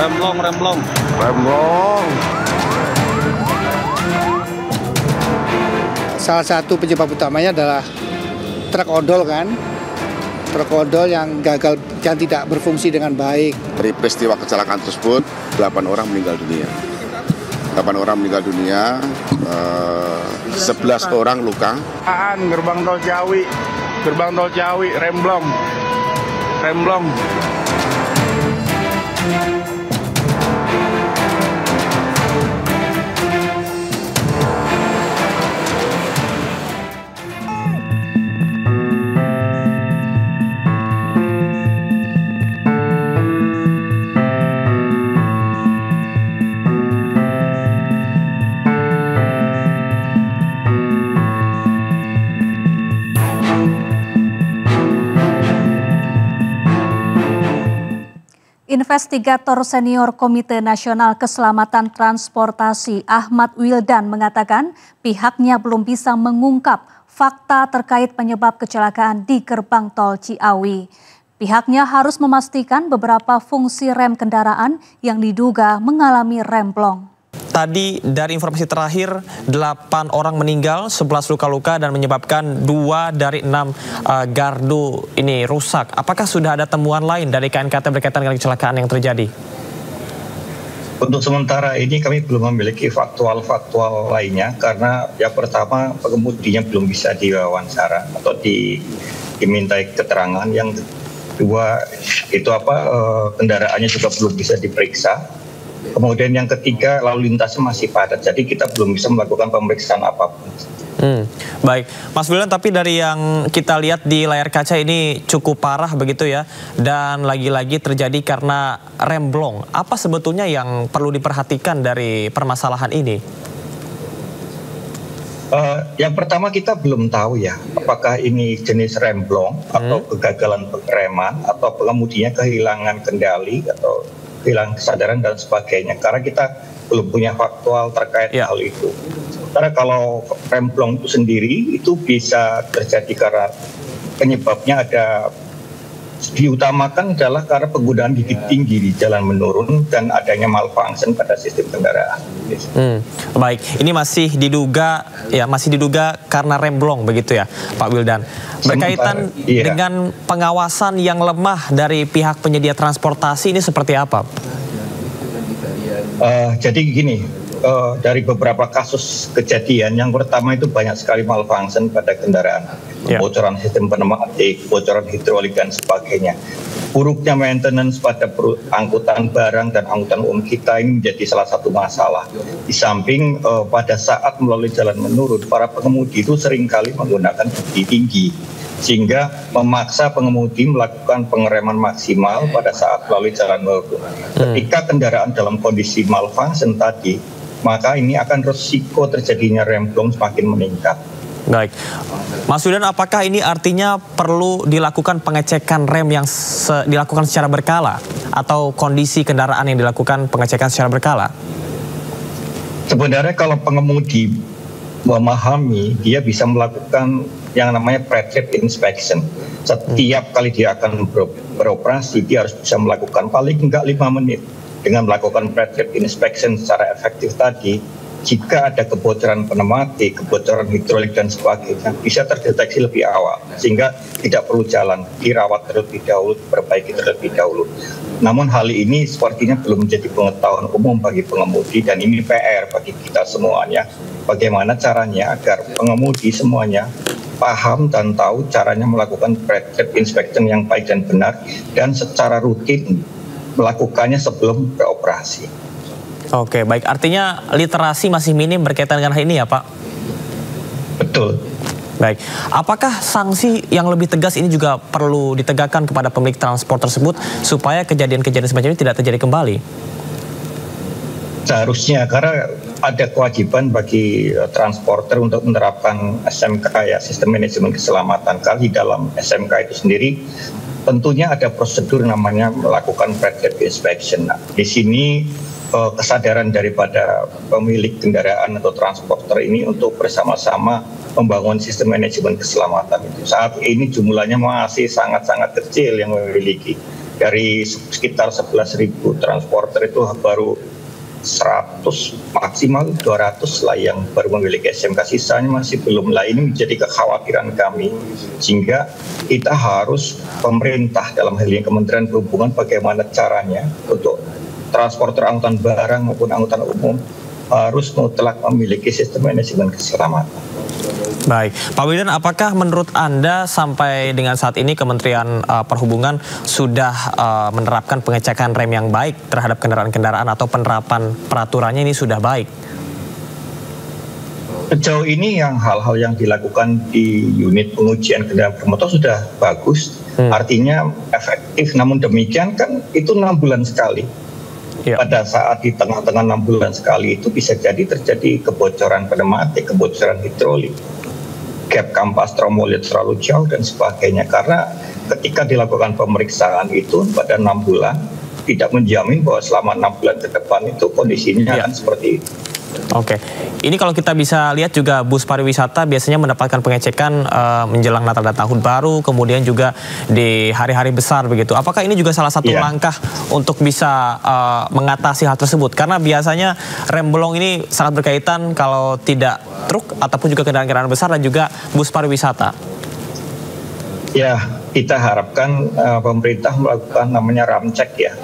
Remblong. Salah satu penyebab utamanya adalah truk odol kan. Truk odol yang gagal, yang tidak berfungsi dengan baik. Dari peristiwa kecelakaan tersebut, 8 orang meninggal dunia. 8 orang meninggal dunia, 11 orang luka. Gerbang tol Ciawi, Remblong. Investigator senior Komite Nasional Keselamatan Transportasi Ahmad Wildan mengatakan pihaknya belum bisa mengungkap fakta terkait penyebab kecelakaan di gerbang tol Ciawi. Pihaknya harus memastikan beberapa fungsi rem kendaraan yang diduga mengalami remblong. Tadi dari informasi terakhir 8 orang meninggal, 11 luka-luka dan menyebabkan 2 dari 6 gardu ini rusak. Apakah sudah ada temuan lain dari KNKT berkaitan dengan kecelakaan yang terjadi? Untuk sementara ini kami belum memiliki faktual lainnya karena yang pertama pengemudinya belum bisa diwawancara atau dimintai keterangan. Yang kedua itu kendaraannya juga belum bisa diperiksa. Kemudian yang ketiga lalu lintasnya masih padat, jadi kita belum bisa melakukan pemeriksaan apapun. Baik, Mas Wildan, tapi dari yang kita lihat di layar kaca ini cukup parah begitu ya, dan lagi-lagi terjadi karena remblong. Apa sebetulnya yang perlu diperhatikan dari permasalahan ini? Yang pertama kita belum tahu ya, apakah ini jenis remblong atau kegagalan pengereman atau pengemudinya kehilangan kendali atau kehilangan kesadaran dan sebagainya, karena kita belum punya faktual terkait hal itu. Karena kalau remblong itu sendiri itu bisa terjadi karena penyebabnya diutamakan adalah karena penggunaan gigi tinggi di jalan menurun dan adanya malfunction pada sistem kendaraan. Baik, ini masih diduga karena remblong begitu ya, Pak Wildan. Berkaitan dengan pengawasan yang lemah dari pihak penyedia transportasi ini seperti apa? Jadi gini, dari beberapa kasus kejadian, yang pertama itu banyak sekali malfunction pada kendaraan, kebocoran sistem pneumatik, kebocoran hidrolik dan sebagainya. Buruknya maintenance pada angkutan barang dan angkutan umum kita ini menjadi salah satu masalah. Di samping pada saat melalui jalan menurun, para pengemudi itu seringkali menggunakan gigi tinggi, sehingga memaksa pengemudi melakukan pengereman maksimal pada saat melalui jalan menurun. Ketika kendaraan dalam kondisi malfunction tadi, maka ini akan resiko terjadinya remblong semakin meningkat. Baik, Mas Wildan, apakah ini artinya perlu dilakukan pengecekan rem yang dilakukan secara berkala atau kondisi kendaraan yang dilakukan pengecekan secara berkala? Sebenarnya kalau pengemudi memahami, dia bisa melakukan yang namanya pre-trip inspection. Setiap kali dia akan beroperasi, dia harus bisa melakukan paling enggak 5 menit. Dengan melakukan pre-trip inspection secara efektif tadi, jika ada kebocoran pneumatik, kebocoran hidrolik dan sebagainya, bisa terdeteksi lebih awal, sehingga tidak perlu jalan, dirawat terlebih dahulu, diperbaiki terlebih dahulu. Namun hal ini sepertinya belum menjadi pengetahuan umum bagi pengemudi, dan ini PR bagi kita semuanya. Bagaimana caranya agar pengemudi semuanya paham dan tahu caranya melakukan pre-trip inspection yang baik dan benar, dan secara rutin melakukannya sebelum beroperasi. Oke, baik. Artinya literasi masih minim berkaitan dengan hal ini ya, Pak? Betul. Baik. Apakah sanksi yang lebih tegas ini juga perlu ditegakkan kepada pemilik transport tersebut supaya kejadian-kejadian semacam ini tidak terjadi kembali? Seharusnya, karena ada kewajiban bagi transporter untuk menerapkan SMK ya, sistem manajemen keselamatan. Karena di dalam SMK itu sendiri tentunya ada prosedur namanya melakukan pre-trip inspection. Nah, di sini kesadaran daripada pemilik kendaraan atau transporter ini untuk bersama-sama membangun sistem manajemen keselamatan itu. Saat ini jumlahnya masih sangat-sangat kecil yang memiliki. Dari sekitar 11.000 transporter itu baru 100 maksimal 200 lah yang baru memiliki SMK, sisanya masih belum. Lah ini menjadi kekhawatiran kami, sehingga kita harus pemerintah dalam hal ini Kementerian Perhubungan bagaimana caranya untuk transporter angkutan barang maupun angkutan umum harus mutlak memiliki sistem manajemen keselamatan. Baik, Pak Wildan, apakah menurut Anda sampai dengan saat ini Kementerian Perhubungan sudah menerapkan pengecekan rem yang baik terhadap kendaraan-kendaraan atau penerapan peraturannya ini sudah baik? Sejauh ini yang hal-hal yang dilakukan di unit pengujian kendaraan bermotor sudah bagus, artinya efektif. Namun demikian kan itu 6 bulan sekali. Ya. Pada saat di tengah-tengah 6 bulan sekali itu bisa jadi terjadi kebocoran pneumatik, kebocoran hidrolik, gap kampas trombolit terlalu jauh dan sebagainya. Karena ketika dilakukan pemeriksaan itu pada 6 bulan tidak menjamin bahwa selama 6 bulan ke depan itu kondisinya akan seperti itu. Oke, ini kalau kita bisa lihat juga bus pariwisata biasanya mendapatkan pengecekan menjelang Natal dan Tahun Baru, kemudian juga di hari-hari besar begitu. Apakah ini juga salah satu langkah untuk bisa mengatasi hal tersebut? Karena biasanya rem blong ini sangat berkaitan kalau tidak truk ataupun juga kendaraan-kendaraan besar dan juga bus pariwisata. Ya, kita harapkan pemerintah melakukan namanya ramcek ya,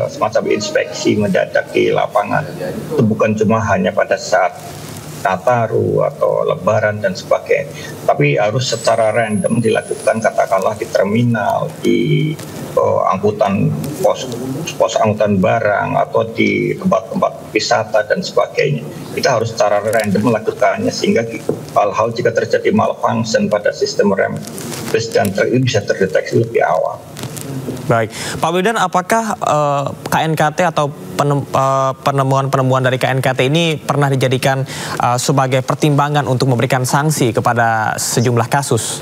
semacam inspeksi mendadak di lapangan. Itu bukan cuma hanya pada saat Nataru atau Lebaran dan sebagainya, tapi harus secara random dilakukan, katakanlah di terminal, di angkutan pos angkutan barang atau di tempat-tempat wisata dan sebagainya. Kita harus secara random melakukannya sehingga hal-hal jika terjadi malfunction pada sistem rem bus dan truk ini bisa terdeteksi lebih awal. Baik, Pak Wildan, apakah KNKT atau penemuan-penemuan dari KNKT ini pernah dijadikan sebagai pertimbangan untuk memberikan sanksi kepada sejumlah kasus?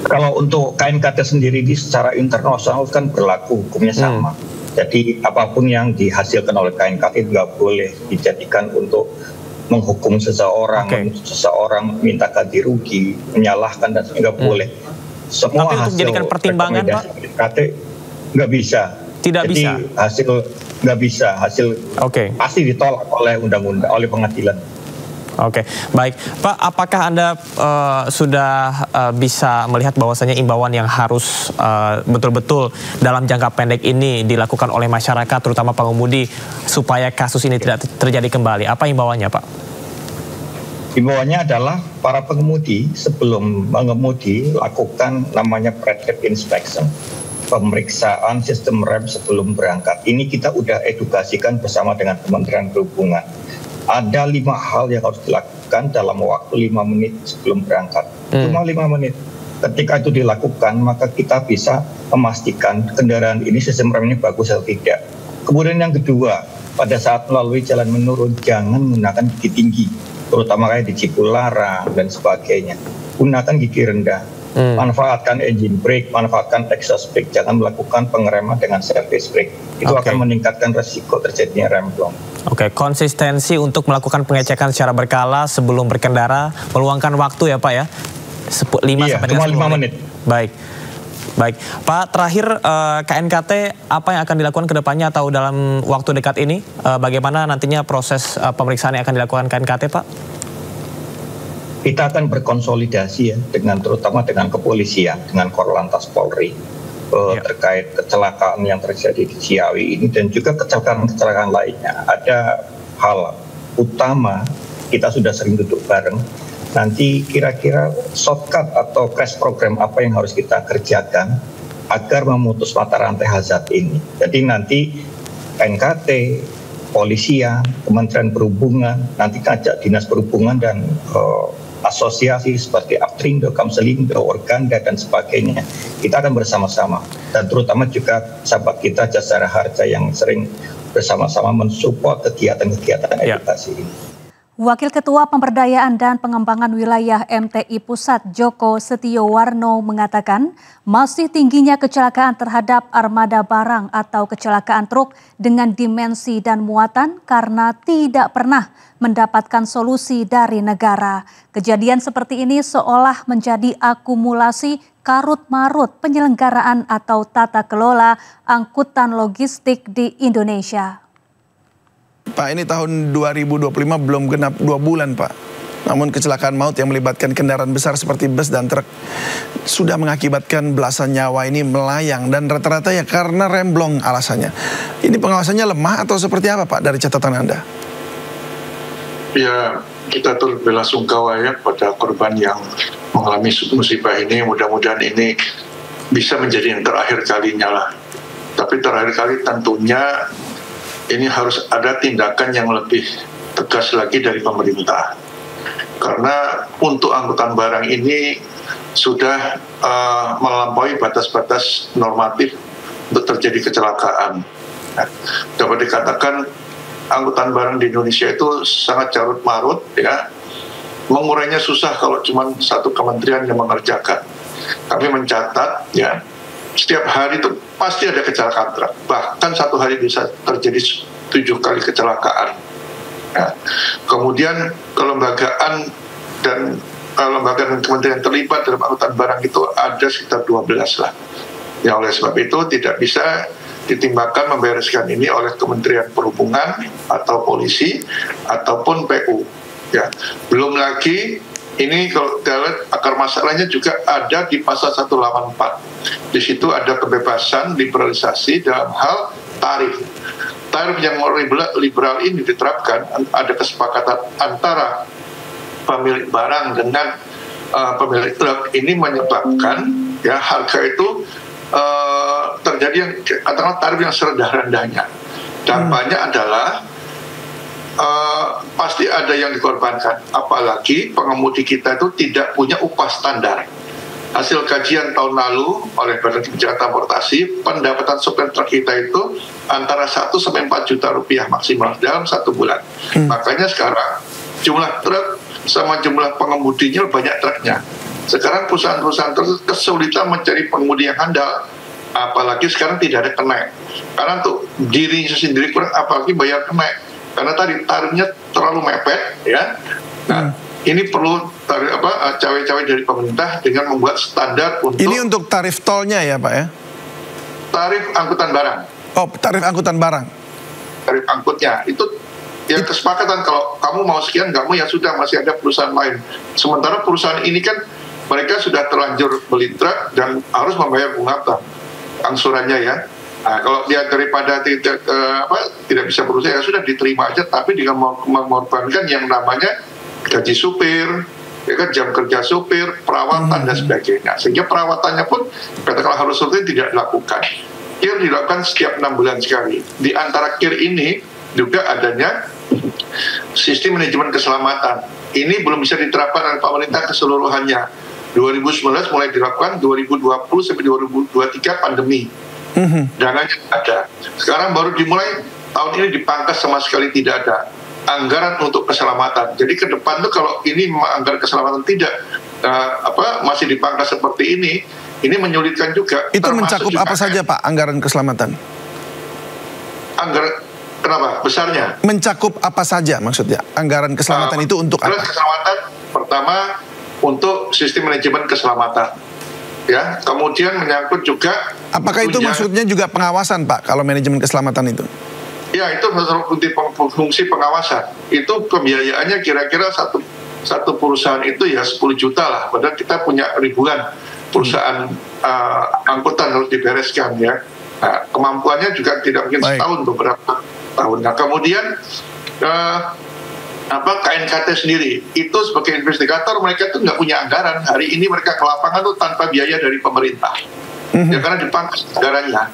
Kalau untuk KNKT sendiri di secara internasional kan berlaku hukumnya sama. Jadi apapun yang dihasilkan oleh KNKT nggak boleh dijadikan untuk menghukum seseorang, seseorang minta ganti rugi, menyalahkan dan nggak boleh. Semua tapi untuk dijadikan pertimbangan, Pak? KNKT nggak bisa. Tidak jadi, bisa. Hasil nggak bisa, hasil pasti ditolak oleh undang-undang, oleh pengadilan. Oke, baik, Pak. Apakah Anda sudah bisa melihat bahwasanya imbauan yang harus betul-betul dalam jangka pendek ini dilakukan oleh masyarakat, terutama pengemudi, supaya kasus ini tidak terjadi kembali? Apa imbauannya, Pak? Imbauannya adalah para pengemudi sebelum mengemudi lakukan namanya pre-trip inspection, pemeriksaan sistem rem sebelum berangkat. Ini kita udah edukasikan bersama dengan Kementerian Perhubungan. Ada 5 hal yang harus dilakukan dalam waktu 5 menit sebelum berangkat. Cuma 5 menit. Ketika itu dilakukan, maka kita bisa memastikan kendaraan ini sistem remnya bagus atau tidak. Kemudian yang kedua, pada saat melalui jalan menurun, jangan menggunakan gigi tinggi, terutama kayak di Cipularang dan sebagainya. Gunakan gigi rendah. Manfaatkan engine brake, manfaatkan exhaust brake. Jangan melakukan pengereman dengan service brake. Itu akan meningkatkan resiko terjadinya rem blong. Oke, konsistensi untuk melakukan pengecekan secara berkala sebelum berkendara, meluangkan waktu ya Pak ya, 5 sampai 10 menit. Baik, baik. Pak, terakhir KNKT apa yang akan dilakukan ke depannya atau dalam waktu dekat ini? Bagaimana nantinya proses pemeriksaan yang akan dilakukan KNKT, Pak? Kita akan berkonsolidasi ya, terutama dengan kepolisian, dengan Korlantas Polri. Terkait kecelakaan yang terjadi di Ciawi ini dan juga kecelakaan-kecelakaan lainnya. Ada hal utama, kita sudah sering duduk bareng, nanti kira-kira shortcut atau crash program apa yang harus kita kerjakan agar memutus mata rantai hazard ini. Jadi nanti KNKT, Polisian, Kementerian Perhubungan, nanti ajak Dinas Perhubungan dan asosiasi seperti Aptrindo, Kamselindo, Organda dan sebagainya. Kita akan bersama-sama dan terutama juga sahabat kita Jasara Harja yang sering bersama-sama mensupport kegiatan-kegiatan edukasi ini. Wakil Ketua Pemberdayaan dan Pengembangan Wilayah MTI Pusat Joko Setiowarno mengatakan masih tingginya kecelakaan terhadap armada barang atau kecelakaan truk dengan dimensi dan muatan karena tidak pernah mendapatkan solusi dari negara. Kejadian seperti ini seolah menjadi akumulasi karut-marut penyelenggaraan atau tata kelola angkutan logistik di Indonesia. Pak, ini tahun 2025 belum genap 2 bulan, Pak. Namun kecelakaan maut yang melibatkan kendaraan besar seperti bus dan truk sudah mengakibatkan belasan nyawa ini melayang dan rata-rata ya karena remblong alasannya. Ini pengawasannya lemah atau seperti apa, Pak, dari catatan Anda? Ya, kita turut belasungkawa ya pada korban yang mengalami musibah ini. Mudah-mudahan ini bisa menjadi yang terakhir kalinya lah. Tapi terakhir kali tentunya ini harus ada tindakan yang lebih tegas lagi dari pemerintah. Karena untuk angkutan barang ini sudah melampaui batas-batas normatif untuk terjadi kecelakaan. Nah, dapat dikatakan angkutan barang di Indonesia itu sangat carut-marut ya. Mengurainya susah kalau cuma satu kementerian yang mengerjakan. Kami mencatat ya, setiap hari itu pasti ada kecelakaan truk. Bahkan satu hari bisa terjadi 7 kali kecelakaan. Ya. Kemudian kelembagaan dan kementerian terlibat dalam angkutan barang itu ada sekitar 12 lah. Ya, oleh sebab itu tidak bisa ditimbangkan membereskan ini oleh Kementerian Perhubungan atau polisi ataupun PU. Ya, belum lagi ini kalau kita lihat akar masalahnya juga ada di pasal 184. Di situ ada kebebasan liberalisasi dalam hal tarif. Tarif yang liberal ini diterapkan, ada kesepakatan antara pemilik barang dengan pemilik truk, ini menyebabkan ya harga itu terjadi yang katakanlah tarif yang serendah-rendahnya. Dampaknya adalah pasti ada yang dikorbankan, apalagi pengemudi kita itu tidak punya upah standar. Hasil kajian tahun lalu oleh Badan Kebijakan Transportasi, pendapatan sopir truk kita itu antara 1 sampai 4 juta rupiah maksimal dalam 1 bulan. Makanya sekarang jumlah truk sama jumlah pengemudinya banyak truknya. Sekarang perusahaan-perusahaan tersebut kesulitan mencari pengemudi yang handal, apalagi sekarang tidak ada kenaik. Karena untuk dirinya sendiri kurang, apalagi bayar kenaik. Karena tadi tarifnya terlalu mepet, ya. Nah, ini perlu cawe-cawe dari pemerintah dengan membuat standar untuk. Ini untuk tarif tolnya ya, Pak ya? Tarif angkutan barang. Oh, tarif angkutan barang. Tarif angkutnya itu. Ya kesepakatan kalau kamu mau sekian, nggak mau ya sudah, masih ada perusahaan lain. Sementara perusahaan ini kan mereka sudah terlanjur beli truk dan harus membayar bunga angsurannya ya. Nah, kalau dia daripada tidak bisa berusaha ya sudah diterima aja, tapi dengan mengorbankan yang namanya gaji supir, ya kan, jam kerja supir, perawatan dan sebagainya. Sehingga perawatannya pun katakanlah harus rutin tidak dilakukan. KIR dilakukan setiap 6 bulan sekali. Di antara KIR ini juga adanya sistem manajemen keselamatan. Ini belum bisa diterapkan oleh pemerintah keseluruhannya. 2019 mulai dilakukan, 2020 sampai 2023 pandemi. Dananya ada. Sekarang baru dimulai, tahun ini dipangkas sama sekali tidak ada anggaran untuk keselamatan. Jadi ke depan tuh kalau ini anggaran keselamatan tidak masih dipangkas seperti ini menyulitkan juga. Itu mencakup juga apa saja, Pak, anggaran keselamatan? Anggaran kenapa? Besarnya? Mencakup apa saja maksudnya? Anggaran keselamatan itu untuk apa? Keselamatan pertama untuk sistem manajemen keselamatan. Ya, kemudian menyangkut juga. Apakah itu maksudnya juga pengawasan, Pak, kalau manajemen keselamatan itu? Ya, itu fungsi pengawasan. Itu pembiayaannya kira-kira satu perusahaan itu ya 10 juta lah. Padahal kita punya ribuan perusahaan angkutan harus dibereskan ya. Nah, kemampuannya juga tidak mungkin setahun, beberapa tahun. Nah, kemudian KNKT sendiri itu sebagai investigator mereka tuh nggak punya anggaran. Hari ini mereka ke lapangan tuh tanpa biaya dari pemerintah. Ya karena dipangkas anggarannya.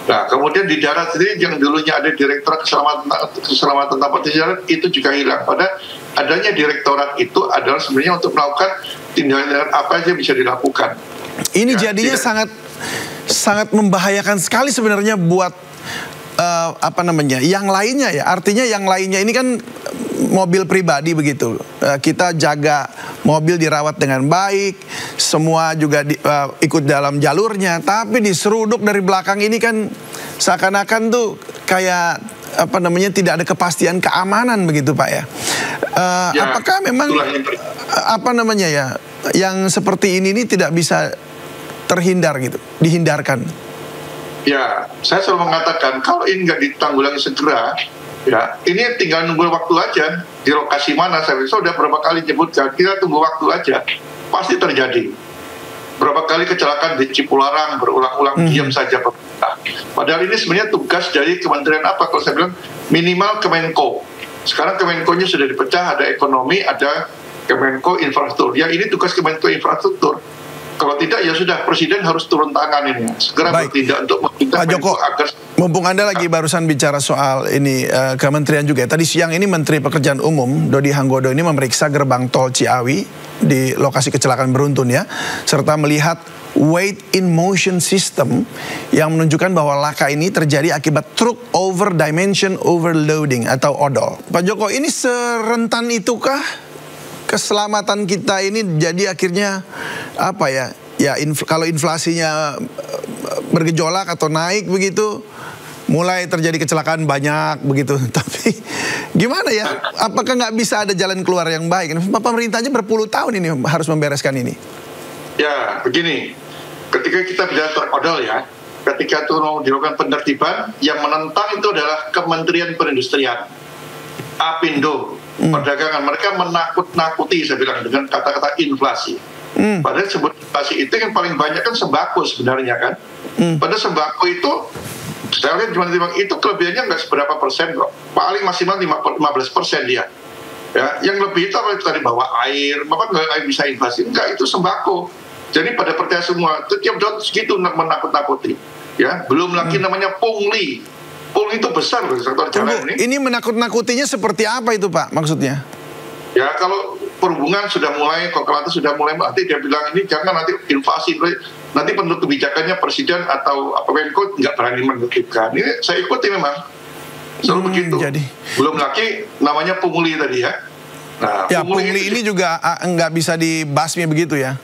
Nah, kemudian di darat sendiri yang dulunya ada Direktorat Keselamatan Transportasi Darat itu juga hilang. Pada adanya direktorat itu adalah sebenarnya untuk melakukan tindakan apa aja bisa dilakukan. Ini ya, jadinya sangat membahayakan sekali sebenarnya buat yang lainnya ya. Artinya yang lainnya ini kan mobil pribadi begitu. Kita jaga mobil dirawat dengan baik, semua juga ikut dalam jalurnya, tapi diseruduk dari belakang ini kan seakan-akan tuh kayak tidak ada kepastian keamanan begitu Pak ya. Apakah memang yang seperti ini tidak bisa terhindar gitu, dihindarkan? Ya, saya selalu mengatakan kalau ini nggak ditanggulangi segera, ya ini tinggal nunggu waktu aja di lokasi mana. Saya sudah berapa kali nyebutkan, kita tunggu waktu aja, pasti terjadi. Berapa kali kecelakaan di Cipularang berulang-ulang, diam saja pemerintah. Padahal ini sebenarnya tugas dari kementerian apa? Kalau saya bilang minimal Kemenko. Sekarang Kemenko-nya sudah dipecah, ada ekonomi, ada Kemenko Infrastruktur. Ya ini tugas Kemenko Infrastruktur. Kalau tidak ya sudah, Presiden harus turun tangan ini, segera bertindak untuk meminta Pak Joko, agar... mumpung Anda lagi barusan bicara soal ini kementerian juga. Tadi siang ini Menteri Pekerjaan Umum Dodi Hanggodo ini memeriksa gerbang tol Ciawi di lokasi kecelakaan beruntun ya, serta melihat weight in motion system yang menunjukkan bahwa laka ini terjadi akibat truk over dimension overloading atau ODOL. Pak Joko, ini serentan itukah keselamatan kita ini jadi akhirnya kalau inflasinya bergejolak atau naik begitu, mulai terjadi kecelakaan banyak begitu. Tapi gimana ya? Apakah nggak bisa ada jalan keluar yang baik? Pemerintahnya berpuluh tahun ini harus membereskan ini. Ya, begini. Ketika kita bicara terkodol ya, ketika itu mau dilakukan penertiban, yang menentang itu adalah Kementerian Perindustrian, Apindo, Perdagangan. Mereka menakut-nakuti, saya bilang, dengan kata-kata inflasi. Padahal sebut inflasi itu yang paling banyak kan sembako sebenarnya kan. Padahal sembako itu, saya lihat cuma itu kelebihannya nggak seberapa persen kok. Paling maksimal 15% dia. Ya, yang lebih itu apa tadi bawa air, bapak nggak bisa inflasi, enggak, itu sembako. Jadi pada percaya semua, setiap dot segitu menakut-nakuti. Ya, belum lagi namanya pungli. Pungli itu besar loh sektor jalan ini. Ini menakut-nakutinya seperti apa itu Pak maksudnya? Ya kalau perhubungan sudah mulai, Korlantas sudah mulai, nanti dia bilang ini jangan nanti inflasi, nanti perlu kebijakannya Presiden atau Menko nggak berani menertibkan. Ini saya ikuti memang. Selalu begitu. Jadi. Belum lagi namanya pungli tadi ya. Nah, ya pungli ini juga nggak bisa dibasmi begitu ya?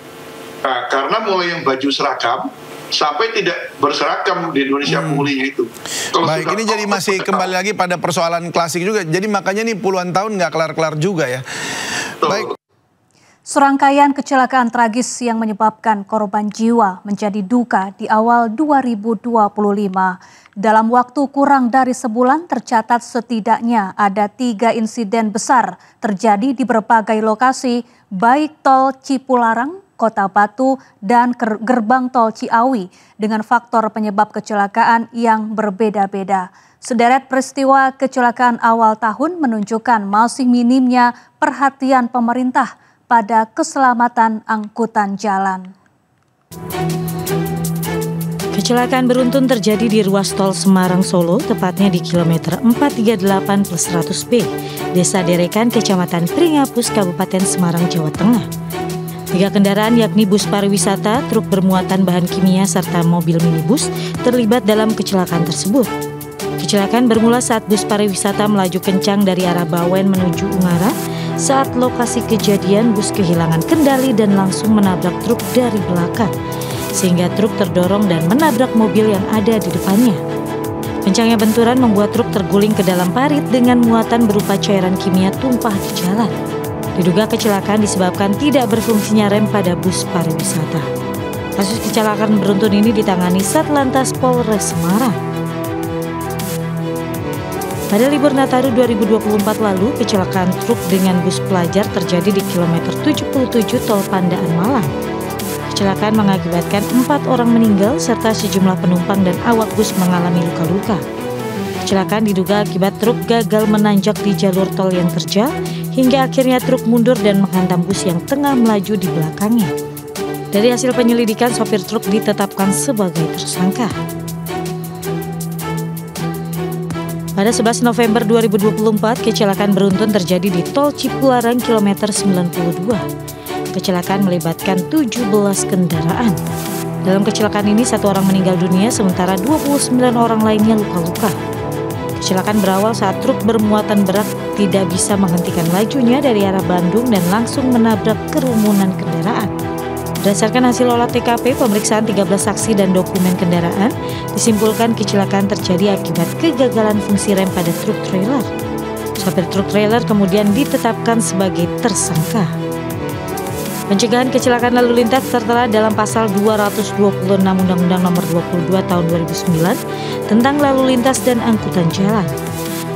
Nah, karena mulai yang baju seragam sampai tidak berseragam di Indonesia punglinya itu. Baik, ini jadi masih kembali lagi pada persoalan klasik juga. Jadi makanya nih puluhan tahun nggak kelar-kelar juga ya. Baik. Serangkaian kecelakaan tragis yang menyebabkan korban jiwa menjadi duka di awal 2025. Dalam waktu kurang dari sebulan tercatat setidaknya ada 3 insiden besar terjadi di berbagai lokasi, baik tol Cipularang, Kota Batu, dan gerbang tol Ciawi dengan faktor penyebab kecelakaan yang berbeda-beda. Sederet peristiwa kecelakaan awal tahun menunjukkan masih minimnya perhatian pemerintah pada keselamatan angkutan jalan. Kecelakaan beruntun terjadi di ruas tol Semarang-Solo, tepatnya di kilometer 438+100B, Desa Derekan, Kecamatan Pringapus, Kabupaten Semarang, Jawa Tengah. 3 kendaraan yakni bus pariwisata, truk bermuatan bahan kimia, serta mobil minibus terlibat dalam kecelakaan tersebut. Kecelakaan bermula saat bus pariwisata melaju kencang dari arah Bawen menuju Ungaran. Saat lokasi kejadian, bus kehilangan kendali dan langsung menabrak truk dari belakang, sehingga truk terdorong dan menabrak mobil yang ada di depannya. Kencangnya benturan membuat truk terguling ke dalam parit dengan muatan berupa cairan kimia tumpah di jalan. Diduga kecelakaan disebabkan tidak berfungsinya rem pada bus pariwisata. Kasus kecelakaan beruntun ini ditangani Satlantas Polres Semarang. Pada libur Nataru 2024 lalu, kecelakaan truk dengan bus pelajar terjadi di kilometer 77 Tol Pandaan Malang. Kecelakaan mengakibatkan 4 orang meninggal serta sejumlah penumpang dan awak bus mengalami luka-luka. Kecelakaan diduga akibat truk gagal menanjak di jalur tol yang terjal, hingga akhirnya truk mundur dan menghantam bus yang tengah melaju di belakangnya. Dari hasil penyelidikan, sopir truk ditetapkan sebagai tersangka. Pada 11 November 2024, kecelakaan beruntun terjadi di tol Cipularang kilometer 92. Kecelakaan melibatkan 17 kendaraan. Dalam kecelakaan ini 1 orang meninggal dunia sementara 29 orang lainnya luka-luka. Kecelakaan berawal saat truk bermuatan berat tidak bisa menghentikan lajunya dari arah Bandung dan langsung menabrak kerumunan kendaraan. Berdasarkan hasil olah TKP, pemeriksaan 13 saksi dan dokumen kendaraan, disimpulkan kecelakaan terjadi akibat kegagalan fungsi rem pada truk trailer. Sopir truk trailer kemudian ditetapkan sebagai tersangka. Pencegahan kecelakaan lalu lintas tertera dalam pasal 226 Undang-Undang Nomor 22 Tahun 2009 tentang lalu lintas dan angkutan jalan.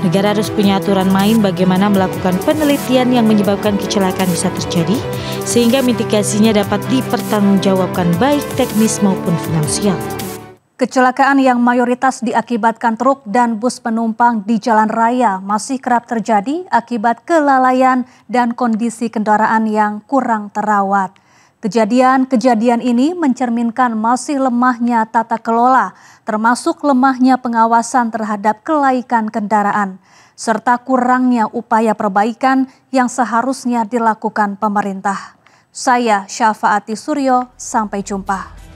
Negara harus punya aturan main bagaimana melakukan penelitian yang menyebabkan kecelakaan bisa terjadi, sehingga mitigasinya dapat dipertanggungjawabkan baik teknis maupun finansial. Kecelakaan yang mayoritas diakibatkan truk dan bus penumpang di jalan raya masih kerap terjadi akibat kelalaian dan kondisi kendaraan yang kurang terawat. Kejadian-kejadian ini mencerminkan masih lemahnya tata kelola, termasuk lemahnya pengawasan terhadap kelaikan kendaraan, serta kurangnya upaya perbaikan yang seharusnya dilakukan pemerintah. Saya Syafaati Suryo, sampai jumpa.